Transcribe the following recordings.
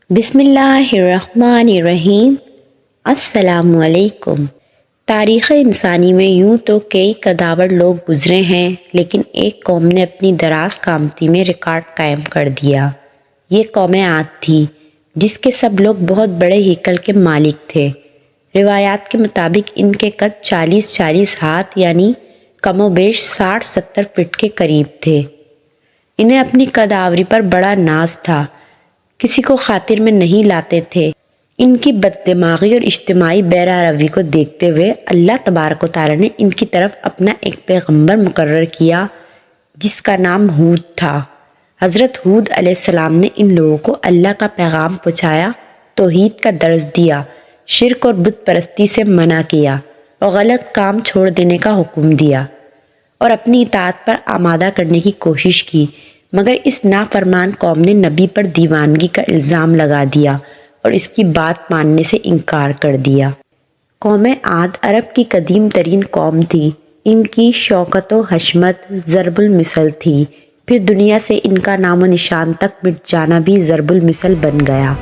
بسم اللہ الرحمن الرحیم۔ السلام علیکم۔ تاریخ انسانی میں یوں تو کئی قداور لوگ گزرے ہیں، لیکن ایک قوم نے اپنی دراز کامتی میں ریکارڈ قائم کر دیا۔ یہ قوم عاد تھی، جس کے سب لوگ بہت بڑے ہیکل کے مالک تھے۔ روایات کے مطابق ان کے قد 40 ہاتھ یعنی کم و بیش 60-70 فٹ کے قریب تھے۔ انہیں اپنی قد آوری پر بڑا ناز تھا، کسی کو خاطر میں نہیں لاتے تھے۔ ان کی بد دماغی اور اجتماعی بیرا روی کو دیکھتے ہوئے اللہ تبارک و تعالیٰ نے ان کی طرف اپنا ایک پیغمبر مقرر کیا، جس کا نام ہود تھا۔ حضرت ہود علیہ السلام نے ان لوگوں کو اللہ کا پیغام پہنچایا، توحید کا درس دیا، شرک اور بت پرستی سے منع کیا اور غلط کام چھوڑ دینے کا حکم دیا، اور اپنی اطاعت پر آمادہ کرنے کی کوشش کی، مگر اس نافرمان قوم نے نبی پر دیوانگی کا الزام لگا دیا اور اس کی بات ماننے سے انکار کر دیا۔ قوم عاد عرب کی قدیم ترین قوم تھی۔ ان کی شوکت و حشمت ضرب المثل تھی، پھر دنیا سے ان کا نام و نشان تک مٹ جانا بھی ضرب المثل بن گیا۔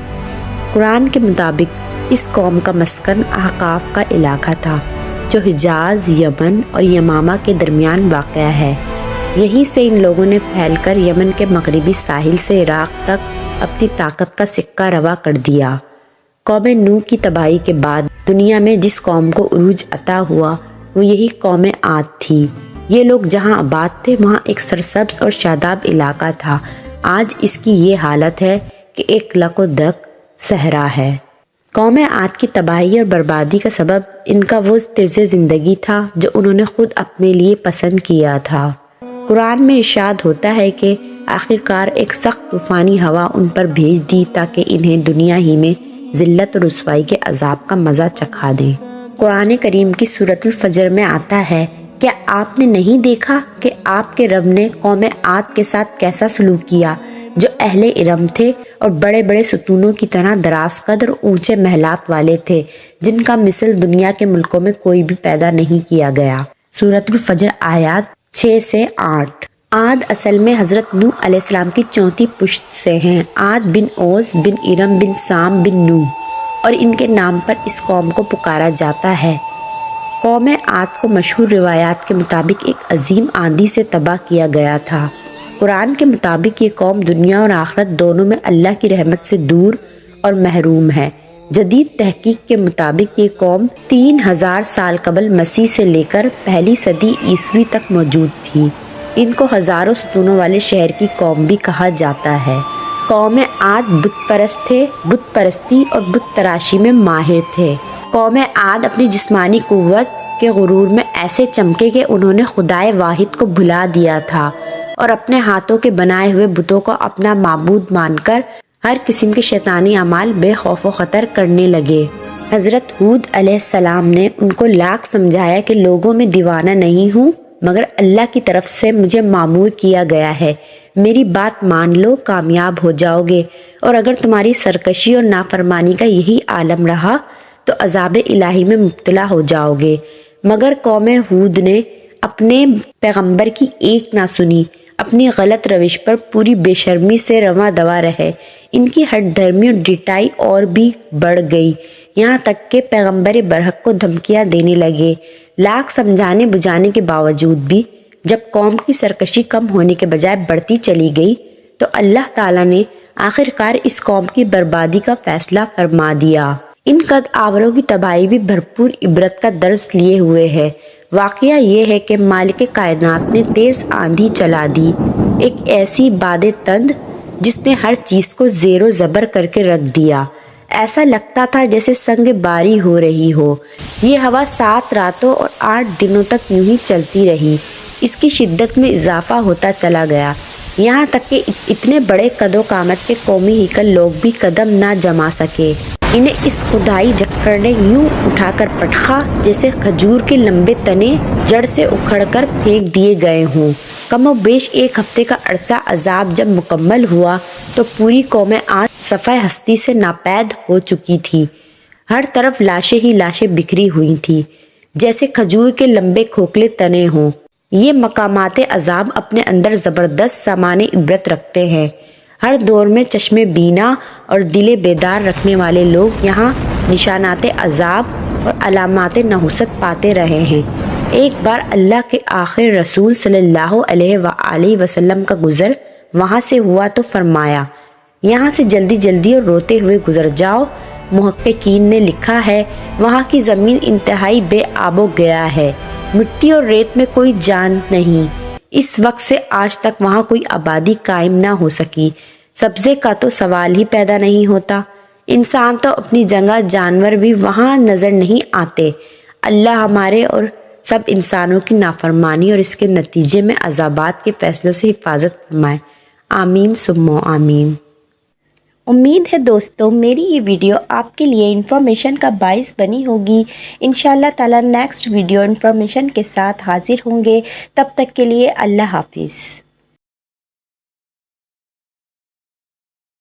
قرآن کے مطابق اس قوم کا مسکن احقاف کا علاقہ تھا، جو حجاز، یمن اور یمامہ کے درمیان واقع ہے۔ یہیں سے ان لوگوں نے پھیل کر یمن کے مغربی ساحل سے عراق تک اپنی طاقت کا سکہ روا کر دیا۔ قوم نوح کی تباہی کے بعد دنیا میں جس قوم کو عروج عطا ہوا وہ یہی قوم عاد تھی۔ یہ لوگ جہاں آباد تھے وہاں ایک سرسبز اور شاداب علاقہ تھا۔ آج اس کی یہ حالت ہے کہ ایک لک و دک صحرا ہے۔ قوم عاد کی تباہی اور بربادی کا سبب ان کا وہ طرز زندگی تھا جو انہوں نے خود اپنے لیے پسند کیا تھا۔ قرآن میں ارشاد ہوتا ہے کہ آخرکار ایک سخت طوفانی ہوا ان پر بھیج دی تاکہ انہیں دنیا ہی میں ذلت اور رسوائی کے عذاب کا مزہ چکھا دیں۔ قرآن کریم کی سورۃ الفجر میں آتا ہے، کیا آپ نے نہیں دیکھا کہ آپ کے رب نے قوم عاد کے ساتھ کیسا سلوک کیا، جو اہل ارم تھے اور بڑے بڑے ستونوں کی طرح دراز قد اور اونچے محلات والے تھے، جن کا مثل دنیا کے ملکوں میں کوئی بھی پیدا نہیں کیا گیا۔ سورۃ الفجر آیات 6 سے 8۔ عاد اصل میں حضرت نوح علیہ السلام کی چوتھی پشت سے ہیں۔ عاد بن اوس بن ارم بن سام بن نوح، اور ان کے نام پر اس قوم کو پکارا جاتا ہے۔ قوم عاد کو مشہور روایات کے مطابق ایک عظیم آندھی سے تباہ کیا گیا تھا۔ قرآن کے مطابق یہ قوم دنیا اور آخرت دونوں میں اللہ کی رحمت سے دور اور محروم ہے۔ جدید تحقیق کے مطابق یہ قوم 3000 سال قبل مسیح سے لے کر پہلی صدی عیسوی تک موجود تھی۔ ان کو ہزاروں ستونوں والے شہر کی قوم بھی کہا جاتا ہے۔ قوم عاد بت پرست تھے، بت پرستی اور بت تراشی میں ماہر تھے۔ قوم عاد اپنی جسمانی قوت کے غرور میں ایسے چمکے کہ انہوں نے خدائے واحد کو بھلا دیا تھا اور اپنے ہاتھوں کے بنائے ہوئے بتوں کو اپنا معبود مان کر ہر قسم کے شیطانی اعمال بے خوف و خطر کرنے لگے۔ حضرت ہود علیہ السلام نے ان کو لاکھ سمجھایا کہ لوگوں میں دیوانہ نہیں ہوں، مگر اللہ کی طرف سے مجھے مامور کیا گیا ہے۔ میری بات مان لو، کامیاب ہو جاؤ گے، اور اگر تمہاری سرکشی اور نافرمانی کا یہی عالم رہا تو عذاب الہی میں مبتلا ہو جاؤ گے۔ مگر قوم ہود نے اپنے پیغمبر کی ایک نہ سنی، اپنی غلط روش پر پوری بے شرمی سے رواں دوا رہے۔ ان کی ہٹ دھرمی اور ڈٹائی اور بھی بڑھ گئی، یہاں تک کہ پیغمبر برحق کو دھمکیاں دینے لگے۔ لاکھ سمجھانے بجھانے کے باوجود بھی جب قوم کی سرکشی کم ہونے کے بجائے بڑھتی چلی گئی تو اللہ تعالیٰ نے آخرکار اس قوم کی بربادی کا فیصلہ فرما دیا۔ ان قد آوروں کی تباہی بھی بھرپور عبرت کا درس لیے ہوئے ہے۔ واقعہ یہ ہے کہ مالک کائنات نے تیز آندھی چلا دی، ایک ایسی باد تند جس نے ہر چیز کو زیر و زبر کر کے رکھ دیا۔ ایسا لگتا تھا جیسے سنگ باری ہو رہی ہو۔ یہ ہوا 7 راتوں اور 8 دنوں تک یوں ہی چلتی رہی۔ اس کی شدت میں اضافہ ہوتا چلا گیا، یہاں تک کہ اتنے بڑے قد و قامت کے قومی ہیکل لوگ بھی قدم نہ جما سکے۔ انہیں اس خدائی جکڑ نے یوں اٹھا کر پٹخا جیسے کھجور کے لمبے تنے جڑ سے اکھڑ کر پھینک دیے گئے ہوں۔ کم و بیش 1 ہفتے کا عرصہ عذاب جب مکمل ہوا تو پوری قوم عاد صفحہ ہستی سے ناپید ہو چکی تھی۔ ہر طرف لاشیں ہی لاشیں بکھری ہوئی تھیں، جیسے کھجور کے لمبے کھوکھلے تنے ہوں۔ یہ مقامات عذاب اپنے اندر زبردست سامان عبرت رکھتے ہیں۔ ہر دور میں چشم بینا اور دل بیدار رکھنے والے لوگ یہاں نشانات عذاب اور علامات نحوست پاتے رہے ہیں۔ ایک بار اللہ کے آخر رسول صلی اللہ علیہ وآلہ وسلم کا گزر وہاں سے ہوا تو فرمایا، یہاں سے جلدی جلدی اور روتے ہوئے گزر جاؤ۔ محققین نے لکھا ہے وہاں کی زمین انتہائی بے آب و گیا ہے، مٹی اور ریت میں کوئی جان نہیں۔ اس وقت سے آج تک وہاں کوئی آبادی قائم نہ ہو سکی۔ سبزے کا تو سوال ہی پیدا نہیں ہوتا۔ انسان تو اپنی جگہ، جانور بھی وہاں نظر نہیں آتے۔ اللہ ہمارے اور سب انسانوں کی نافرمانی اور اس کے نتیجے میں عذابات کے فیصلوں سے حفاظت فرمائے، آمین ثم آمین۔ امید ہے دوستوں میری یہ ویڈیو آپ کے لیے انفارمیشن کا باعث بنی ہوگی۔ انشاءاللہ تعالی نیکسٹ ویڈیو انفارمیشن کے ساتھ حاضر ہوں گے۔ تب تک کے لیے اللہ حافظ۔